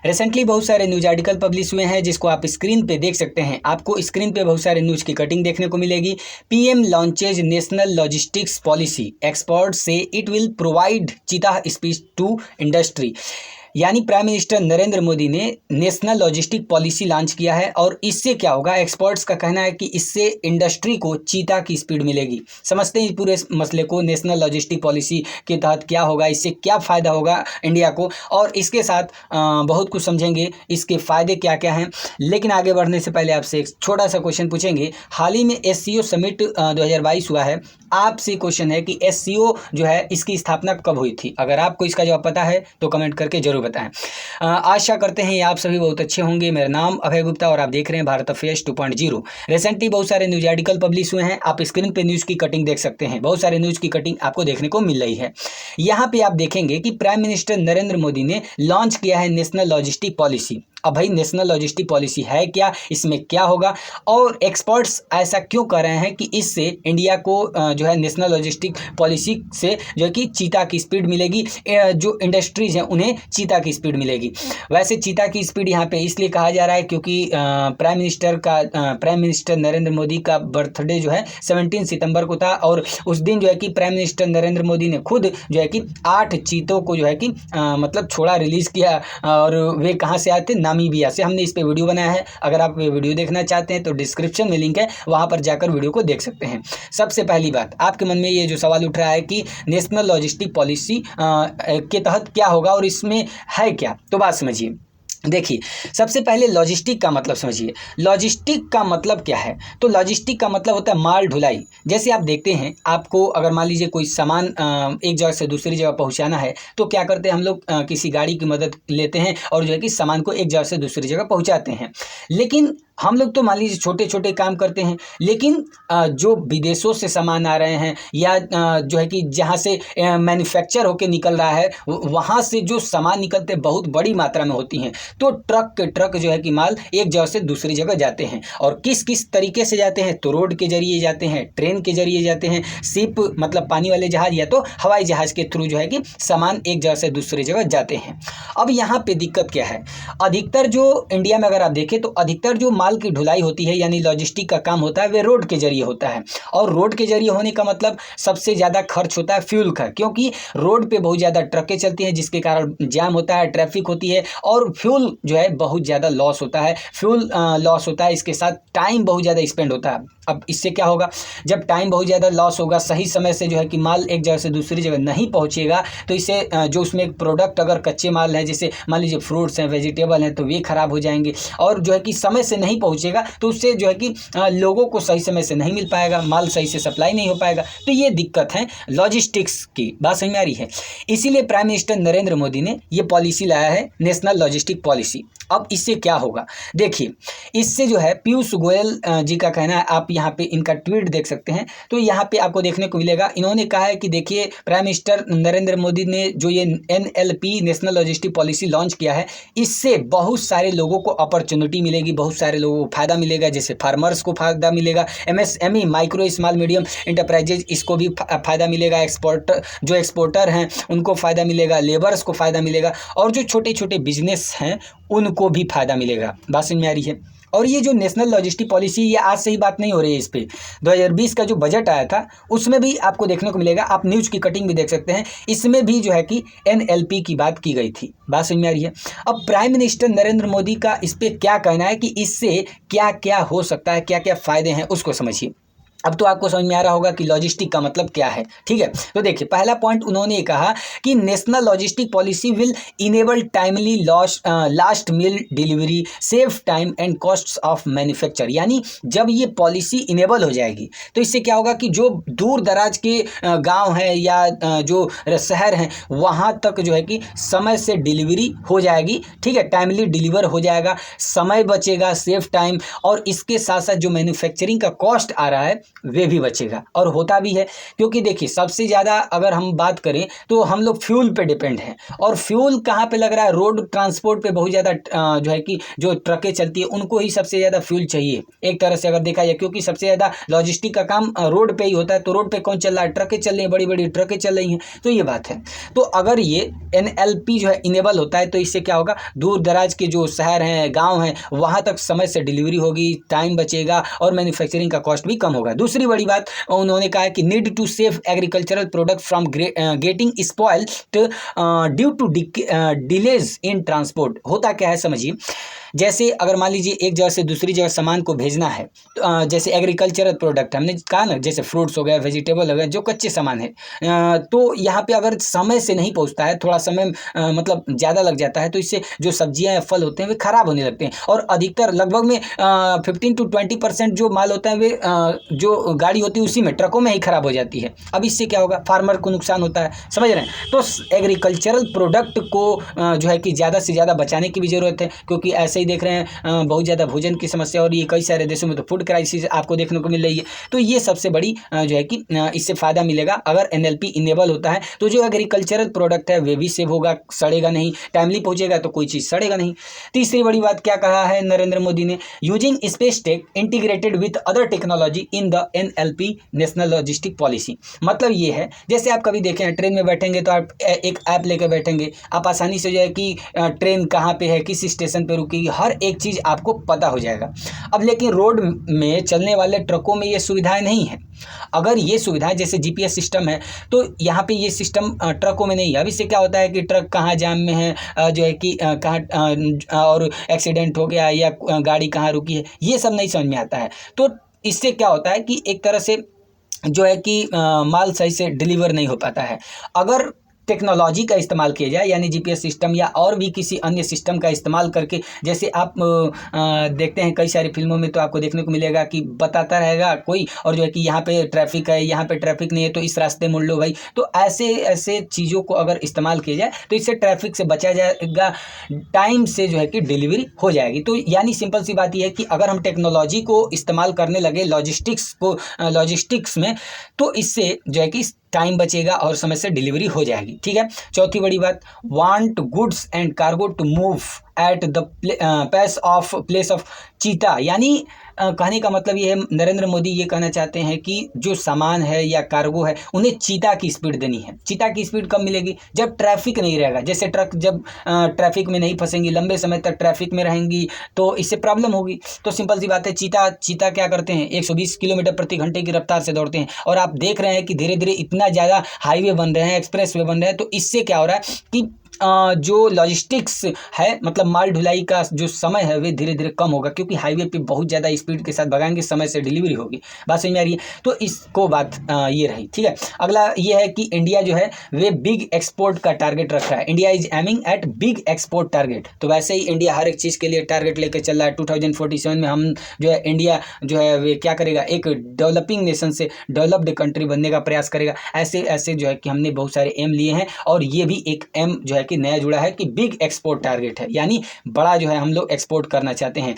Recently बहुत सारे news article publish हुए हैं जिसको आप स्क्रीन पे देख सकते हैं। आपको स्क्रीन पे बहुत सारे न्यूज की कटिंग देखने को मिलेगी। PM launches national logistics policy, experts से इट विल प्रोवाइड चीता स्पीड टू इंडस्ट्री। यानी प्राइम मिनिस्टर नरेंद्र मोदी ने नेशनल लॉजिस्टिक पॉलिसी लॉन्च किया है और इससे क्या होगा, एक्सपर्ट्स का कहना है कि इससे इंडस्ट्री को चीता की स्पीड मिलेगी। समझते हैं पूरे मसले को, नेशनल लॉजिस्टिक पॉलिसी के तहत क्या होगा, इससे क्या फ़ायदा होगा इंडिया को, और इसके साथ बहुत कुछ समझेंगे इसके फ़ायदे क्या क्या हैं। लेकिन आगे बढ़ने से पहले आपसे एक छोटा सा क्वेश्चन पूछेंगे। हाल ही में SCO समिट 2022 हुआ है। आपसे क्वेश्चन है कि SCO जो है इसकी स्थापना कब हुई थी। अगर आपको इसका जवाब पता है तो कमेंट करके जरूर बताएं। आशा करते हैं आप सभी बहुत अच्छे होंगे। मेरा नाम अभय गुप्ता और आप देख रहे हैं भारत अफेयर्स 2.0। रिसेंटली बहुत सारे न्यूज आर्टिकल पब्लिश हुए हैं। आप स्क्रीन पे न्यूज़ की कटिंग देख सकते हैं। बहुत सारे न्यूज़ की कटिंग आपको देखने को मिल रही है। यहाँ पे आप देखेंगे कि प्राइम मिनिस्टर नरेंद्र मोदी ने लॉन्च किया है नेशनल लॉजिस्टिक पॉलिसी। अब भाई नेशनल लॉजिस्टिक पॉलिसी है क्या, इसमें क्या होगा, और एक्सपर्ट्स ऐसा क्यों कर रहे हैं कि इससे इंडिया को जो है नेशनल लॉजिस्टिक पॉलिसी से जो है कि चीता की स्पीड मिलेगी, जो इंडस्ट्रीज हैं उन्हें चीता की स्पीड मिलेगी। वैसे चीता की स्पीड यहाँ पे इसलिए कहा जा रहा है क्योंकि प्राइम मिनिस्टर नरेंद्र मोदी का बर्थडे जो है 17 सितंबर को था और उस दिन जो है कि प्राइम मिनिस्टर नरेंद्र मोदी ने खुद जो है कि 8 चीतों को जो है कि मतलब छोड़ा, रिलीज़ किया। और वे कहाँ से आए थे, नामीबिया से। हमने इस पे वीडियो बनाया है। अगर आप वीडियो देखना चाहते हैं तो डिस्क्रिप्शन में लिंक है, वहां पर जाकर वीडियो को देख सकते हैं। सबसे पहली बात, आपके मन में ये जो सवाल उठ रहा है कि नेशनल लॉजिस्टिक पॉलिसी के तहत क्या होगा और इसमें है क्या, तो बात समझिए। देखिए, सबसे पहले लॉजिस्टिक का मतलब समझिए। लॉजिस्टिक का मतलब क्या है, तो लॉजिस्टिक का मतलब होता है माल ढुलाई। जैसे आप देखते हैं, आपको अगर मान लीजिए कोई सामान एक जगह से दूसरी जगह पहुंचाना है तो क्या करते हैं हम लोग, किसी गाड़ी की मदद लेते हैं और जो है कि सामान को एक जगह से दूसरी जगह पहुंचाते हैं। लेकिन हम लोग तो मान लीजिए छोटे छोटे काम करते हैं, लेकिन जो विदेशों से सामान आ रहे हैं या जो है कि जहाँ से मैन्युफैक्चर होके निकल रहा है, वहाँ से जो सामान निकलते बहुत बड़ी मात्रा में होती हैं। तो ट्रक के ट्रक जो है कि माल एक जगह से दूसरी जगह जाते हैं। और किस किस तरीके से जाते हैं, तो रोड के जरिए जाते हैं, ट्रेन के जरिए जाते हैं, शिप मतलब पानी वाले जहाज या तो हवाई जहाज के थ्रू जो है कि सामान एक जगह से दूसरी जगह जाते हैं। अब यहाँ पे दिक्कत क्या है, अधिकतर जो इंडिया में अगर आप देखें तो अधिकतर जो माल की ढुलाई होती है यानी लॉजिस्टिक का काम होता है वे रोड के जरिए होता है। और रोड के जरिए होने का मतलब सबसे ज़्यादा खर्च होता है फ्यूल का, क्योंकि रोड पे बहुत ज़्यादा ट्रकें चलती हैं जिसके कारण जाम होता है, ट्रैफिक होती है और फ्यूल जो है बहुत ज़्यादा लॉस होता है। फ्यूल लॉस होता है, इसके साथ टाइम बहुत ज़्यादा स्पेंड होता है। अब इससे क्या होगा, जब टाइम बहुत ज़्यादा लॉस होगा, सही समय से जो है कि माल एक जगह से दूसरी जगह नहीं पहुँचेगा, तो इससे जो उसमें एक प्रोडक्ट अगर कच्चे माल है, जैसे मान लीजिए फ्रूट्स हैं, वेजिटेबल हैं, तो वे खराब हो जाएंगे। और जो है कि समय से नहीं पहुँचेगा तो उससे जो है कि लोगों को सही समय से नहीं मिल पाएगा, माल सही से सप्लाई नहीं हो पाएगा। तो ये दिक्कत है लॉजिस्टिक्स की। बात समझ में आ रही है। इसीलिए प्राइम मिनिस्टर नरेंद्र मोदी ने ये पॉलिसी लाया है, नेशनल लॉजिस्टिक पॉलिसी। अब इससे क्या होगा, देखिए, इससे जो है पीयूष गोयल जी का कहना है, आप यहाँ पे इनका ट्वीट देख सकते हैं। तो यहाँ पे आपको देखने को मिलेगा, इन्होंने कहा है कि देखिए, प्राइम मिनिस्टर नरेंद्र मोदी ने जो ये NLP national logistic policy launch किया है, इससे बहुत सारे लोगों को अपॉर्चुनिटी मिलेगी, बहुत सारे लोगों को फायदा मिलेगा। जैसे फार्मर्स को फायदा मिलेगा, MSME micro small medium enterprises इसको भी फायदा मिलेगा, एक्सपोर्टर हैं उनको फायदा मिलेगा, लेबर्स को फायदा मिलेगा, और जो छोटे छोटे बिजनेस हैं उनको भी फायदा मिलेगा। बात समझ में आ रही है। और ये जो नेशनल लॉजिस्टिक पॉलिसी, ये आज से ही बात नहीं हो रही है। इस पे 2020 का जो बजट आया था उसमें भी आपको देखने को मिलेगा, आप न्यूज़ की कटिंग भी देख सकते हैं, इसमें भी जो है कि NLP की बात की गई थी। बात समझ में आ रही है। अब प्राइम मिनिस्टर नरेंद्र मोदी का इस पे क्या कहना है कि इससे क्या क्या हो सकता है, क्या क्या फ़ायदे हैं, उसको समझिए। अब तो आपको समझ में आ रहा होगा कि लॉजिस्टिक का मतलब क्या है, ठीक है। तो देखिए, पहला पॉइंट उन्होंने कहा कि national logistic policy will enable timely last mile delivery, save time and costs of manufacture. यानी जब ये पॉलिसी इनेबल हो जाएगी तो इससे क्या होगा कि जो दूर दराज के गांव हैं या जो शहर हैं वहां तक जो है कि समय से डिलीवरी हो जाएगी, ठीक है, टाइमली डिलीवर हो जाएगा, समय बचेगा, सेव टाइम। और इसके साथ साथ जो मैन्युफैक्चरिंग का कॉस्ट आ रहा है वे भी बचेगा, और होता भी है। क्योंकि देखिए सबसे ज़्यादा अगर हम बात करें तो हम लोग फ्यूल पे डिपेंड हैं, और फ्यूल कहाँ पे लग रहा है, रोड ट्रांसपोर्ट पे बहुत ज़्यादा जो है कि जो ट्रकें चलती है उनको ही सबसे ज़्यादा फ्यूल चाहिए एक तरह से अगर देखा जाए, क्योंकि सबसे ज़्यादा लॉजिस्टिक का काम रोड पे ही होता है। तो रोड पे कौन चल रहा है, ट्रकें चल रही हैं, बड़ी बड़ी ट्रकें चल रही हैं, तो ये बात है। तो अगर ये NLP जो है इनेबल होता है तो इससे क्या होगा, दूर दराज के जो शहर हैं, गाँव हैं, वहाँ तक समय से डिलीवरी होगी, टाइम बचेगा और मैन्युफैक्चरिंग का कॉस्ट भी कम होगा। दूसरी बड़ी बात उन्होंने कहा है कि need to save agricultural product from getting spoiled due to delays in transport. होता क्या है समझिए, जैसे अगर मान लीजिए एक जगह से दूसरी जगह सामान को भेजना है, जैसे एग्रीकल्चरल प्रोडक्ट हमने कहा ना, जैसे फ्रूट्स हो गए, वेजिटेबल हो गए, जो कच्चे सामान है, तो यहाँ पे अगर समय से नहीं पहुँचता है, थोड़ा समय मतलब ज़्यादा लग जाता है, तो इससे जो सब्जियाँ या फल होते हैं वे खराब होने लगते हैं। और अधिकतर लगभग में 15 to 20% जो माल होता है वे जो गाड़ी होती है उसी में, ट्रकों में ही खराब हो जाती है। अब इससे क्या होगा, फार्मर को नुकसान होता है, समझ रहे हैं। तो एग्रीकल्चरल प्रोडक्ट को जो है कि ज़्यादा से ज़्यादा बचाने की भी ज़रूरत है, क्योंकि ऐसे ही देख रहे हैं बहुत ज़्यादा भोजन की समस्या और ये कई सारे देशों में तो फूड क्राइसिस आपको देखने को मिल रही है। तो ये सबसे बड़ी जो है कि इससे फ़ायदा मिलेगा अगर NLP इनेबल होता है, तो जो एग्रीकल्चरल प्रोडक्ट है वे भी सेव होगा, सड़ेगा नहीं, टाइमली पहुँचेगा तो कोई चीज़ सड़ेगा नहीं। तीसरी बड़ी बात क्या कहा है नरेंद्र मोदी ने, using space tech integrated with other technology in the NLP national logistic policy. मतलब ये है, जैसे आप कभी देखें ट्रेन में बैठेंगे तो आप एक ऐप लेकर बैठेंगे, आप आसानी से जो है कि ट्रेन कहाँ पे है, किस स्टेशन पे रुकेगी, हर एक चीज़ आपको पता हो जाएगा। अब लेकिन रोड में चलने वाले ट्रकों में ये सुविधाएं नहीं है। अगर ये सुविधाएं जैसे GPS सिस्टम है तो यहाँ पे ये सिस्टम ट्रकों में नहीं है। अब इससे क्या होता है कि ट्रक कहाँ जाम में है, जो है कि कहाँ और एक्सीडेंट हो गया या गाड़ी कहाँ रुकी है, ये सब नहीं समझ में आता है। तो इससे क्या होता है कि एक तरह से जो है कि माल सही से डिलीवर नहीं हो पाता है। अगर टेक्नोलॉजी का इस्तेमाल किया जाए, यानी GPS सिस्टम या और भी किसी अन्य सिस्टम का इस्तेमाल करके, जैसे आप देखते हैं कई सारी फिल्मों में तो आपको देखने को मिलेगा कि बताता रहेगा कोई, और जो है कि यहाँ पे ट्रैफिक है, यहाँ पे ट्रैफिक नहीं है तो इस रास्ते मुड़ लो भाई। तो ऐसे ऐसे चीज़ों को अगर इस्तेमाल किया जाए तो इससे ट्रैफिक से बचा जाएगा, टाइम से जो है कि डिलीवरी हो जाएगी। तो यानी सिंपल सी बात यह है कि अगर हम टेक्नोलॉजी को इस्तेमाल करने लगे लॉजिस्टिक्स में, तो इससे जो है कि टाइम बचेगा और समय से डिलीवरी हो जाएगी। ठीक है। चौथी बड़ी बात, want goods and cargo to move at the place of cheetah. यानी कहने का मतलब ये है, नरेंद्र मोदी ये कहना चाहते हैं कि जो सामान है या कार्गो है उन्हें चीता की स्पीड देनी है। चीता की स्पीड कब मिलेगी, जब ट्रैफिक नहीं रहेगा। जैसे ट्रक जब ट्रैफिक में नहीं फंसेंगी, लंबे समय तक ट्रैफिक में रहेंगी तो इससे प्रॉब्लम होगी। तो सिंपल सी बात है, चीता क्या करते हैं, 120 किलोमीटर प्रति घंटे की रफ्तार से दौड़ते हैं। और आप देख रहे हैं कि धीरे धीरे इतना ज़्यादा हाईवे बन रहे हैं, एक्सप्रेस वे बन रहे हैं, तो इससे क्या हो रहा है कि जो लॉजिस्टिक्स है, मतलब माल ढुलाई का जो समय है वे धीरे धीरे कम होगा, क्योंकि हाईवे पे बहुत ज़्यादा स्पीड के साथ भगाएंगे, समय से डिलीवरी होगी। बात समझ में आ रही है। तो इसको बात ये रही। ठीक है। अगला ये है कि इंडिया जो है वे बिग एक्सपोर्ट का टारगेट रखा है। India is aiming at big export target. तो वैसे ही इंडिया हर एक चीज़ के लिए टारगेट लेकर चल रहा है। 2047 में हम जो है इंडिया जो है वे क्या करेगा, एक डेवलपिंग नेशन से डेवलप्ड कंट्री बनने का प्रयास करेगा। ऐसे ऐसे जो है कि हमने बहुत सारे एम लिए हैं, और ये भी एक एम जो है कि नया जुड़ा है कि बिग एक्सपोर्ट टारगेट है, यानी बड़ा जो है हम लोग एक्सपोर्ट करना चाहते हैं।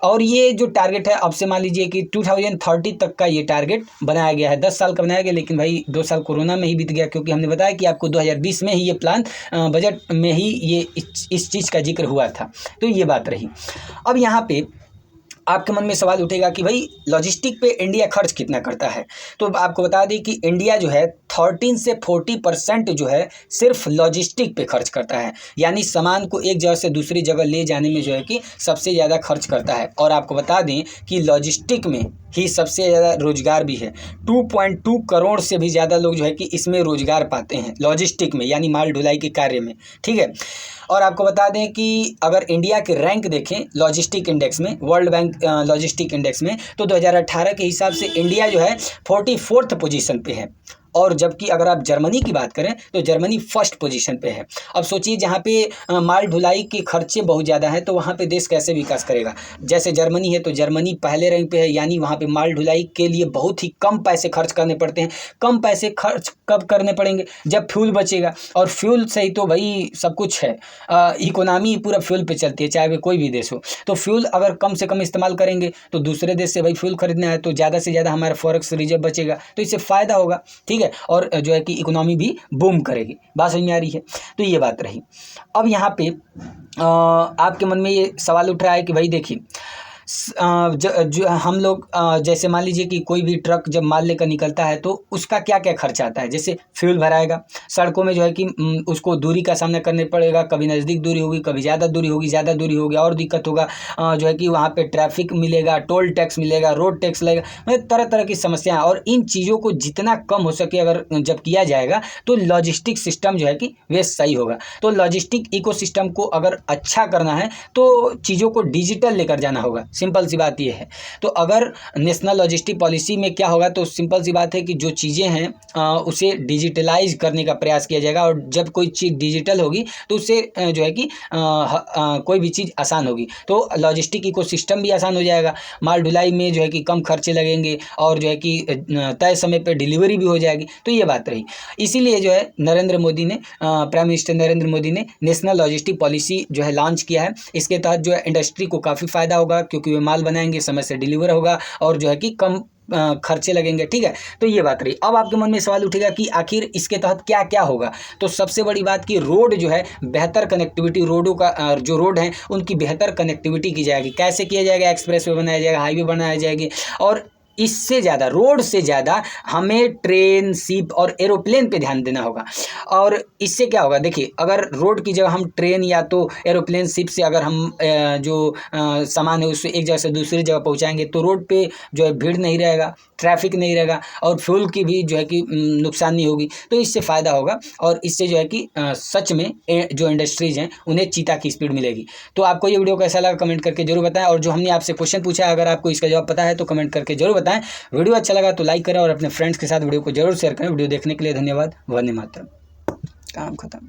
और ये जो टारगेट है, अब से मान लीजिए कि 2030 तक का ये टारगेट बनाया गया है। 10 साल का बनाया गया, लेकिन भाई 2 साल कोरोना में ही बीत गया, क्योंकि हमने बताया कि आपको 2020 में ही ये प्लान बजट में ही ये इस चीज़ का जिक्र हुआ था। तो ये बात रही। अब यहाँ पे आपके मन में सवाल उठेगा कि भाई लॉजिस्टिक पे इंडिया खर्च कितना करता है। तो आपको बता दें कि इंडिया जो है 13 से 40% जो है सिर्फ लॉजिस्टिक पे खर्च करता है, यानी सामान को एक जगह से दूसरी जगह ले जाने में जो है कि सबसे ज़्यादा खर्च करता है। और आपको बता दें कि लॉजिस्टिक में ही सबसे ज़्यादा रोजगार भी है। 2.2 करोड़ से भी ज़्यादा लोग जो है कि इसमें रोजगार पाते हैं, लॉजिस्टिक में, यानी माल ढुलाई के कार्य में। ठीक है। और आपको बता दें कि अगर इंडिया के रैंक देखें लॉजिस्टिक इंडेक्स में, वर्ल्ड बैंक लॉजिस्टिक इंडेक्स में, तो 2018 के हिसाब से इंडिया जो है 44th पोजीशन पे है। और जबकि अगर आप जर्मनी की बात करें तो जर्मनी फर्स्ट पोजीशन पे है। अब सोचिए जहाँ पे माल ढुलाई के खर्चे बहुत ज़्यादा हैं तो वहाँ पे देश कैसे विकास करेगा। जैसे जर्मनी है तो जर्मनी पहले रैंक पे है, यानी वहाँ पे माल ढुलाई के लिए बहुत ही कम पैसे खर्च करने पड़ते हैं। कम पैसे खर्च कब करने पड़ेंगे, जब फ्यूल बचेगा, और फ्यूल से ही तो भाई सब कुछ है। इकोनॉमी पूरा फ्यूल पे चलती है, चाहे वे कोई भी देश हो। तो फ्यूल अगर कम से कम इस्तेमाल करेंगे तो दूसरे देश से भाई फ्यूल खरीदना है तो ज़्यादा से ज़्यादा हमारा फॉरेक्स रिजर्व बचेगा, तो इससे फ़ायदा होगा। ठीक है, और जो है कि इकोनॉमी भी बूम करेगी। बात समझ में आ रही है। तो ये बात रही। अब यहाँ पे आपके मन में ये सवाल उठ रहा है कि भाई देखिए जो हम लोग जैसे मान लीजिए कि कोई भी ट्रक जब माल लेकर निकलता है तो उसका क्या क्या खर्चा आता है। जैसे फ्यूल भराएगा, सड़कों में जो है कि उसको दूरी का सामना करने पड़ेगा, कभी नज़दीक दूरी होगी, कभी ज़्यादा दूरी होगी, ज़्यादा दूरी होगी और दिक्कत होगा। जो है कि वहाँ पे ट्रैफिक मिलेगा, टोल टैक्स मिलेगा, रोड टैक्स लगेगा, मतलब तरह तरह की समस्याएं। और इन चीज़ों को जितना कम हो सके अगर जब किया जाएगा तो लॉजिस्टिक सिस्टम जो है कि वे सही होगा। तो लॉजिस्टिक इकोसिस्टम को अगर अच्छा करना है तो चीज़ों को डिजिटल लेकर जाना होगा। सिंपल सी बात ये है। तो अगर नेशनल लॉजिस्टिक पॉलिसी में क्या होगा, तो सिंपल सी बात है कि जो चीज़ें हैं उसे डिजिटलाइज करने का प्रयास किया जाएगा। और जब कोई चीज़ डिजिटल होगी तो उससे जो है कि कोई भी चीज़ आसान होगी, तो लॉजिस्टिक इकोसिस्टम भी आसान हो जाएगा। माल ढुलाई में जो है कि कम खर्चे लगेंगे और जो है कि तय समय पर डिलीवरी भी हो जाएगी। तो ये बात रही। इसीलिए जो है नरेंद्र मोदी ने प्राइम मिनिस्टर नरेंद्र मोदी ने नेशनल लॉजिस्टिक पॉलिसी जो है लॉन्च किया है। इसके तहत जो है इंडस्ट्री को काफ़ी फ़ायदा होगा, क्योंकि वे माल बनाएंगे, समय से डिलीवर होगा और जो है कि कम खर्चे लगेंगे। ठीक है, तो ये बात रही। अब आपके मन में सवाल उठेगा कि आखिर इसके तहत क्या क्या होगा। तो सबसे बड़ी बात कि रोड जो है बेहतर कनेक्टिविटी, रोडों का जो रोड हैं उनकी बेहतर कनेक्टिविटी की जाएगी। कैसे किया जाएगा, एक्सप्रेस वे बनाया जाएगा, हाईवे बनाया जाएगी। और इससे ज़्यादा, रोड से ज़्यादा हमें ट्रेन, शिप और एरोप्लेन पे ध्यान देना होगा। और इससे क्या होगा, देखिए अगर रोड की जगह हम ट्रेन या तो एरोप्लेन, शिप से अगर हम जो सामान है उससे एक जगह से दूसरी जगह पहुंचाएंगे तो रोड पे जो है भीड़ नहीं रहेगा, ट्रैफिक नहीं रहेगा और फ्यूल की भी जो है कि नुकसान नहीं होगी। तो इससे फ़ायदा होगा और इससे जो है कि सच में जो इंडस्ट्रीज़ हैं उन्हें चीता की स्पीड मिलेगी। तो आपको ये वीडियो कैसा लगा कमेंट करके जरूर बताएं। और जो हमने आपसे क्वेश्चन पूछा है, अगर आपको इसका जवाब पता है तो कमेंट करके जरूर बताएं। वीडियो अच्छा लगा तो लाइक करें और अपने फ्रेंड्स के साथ वीडियो को जरूर शेयर करें। वीडियो देखने के लिए धन्यवाद। वंदे मातरम। काम खत्म।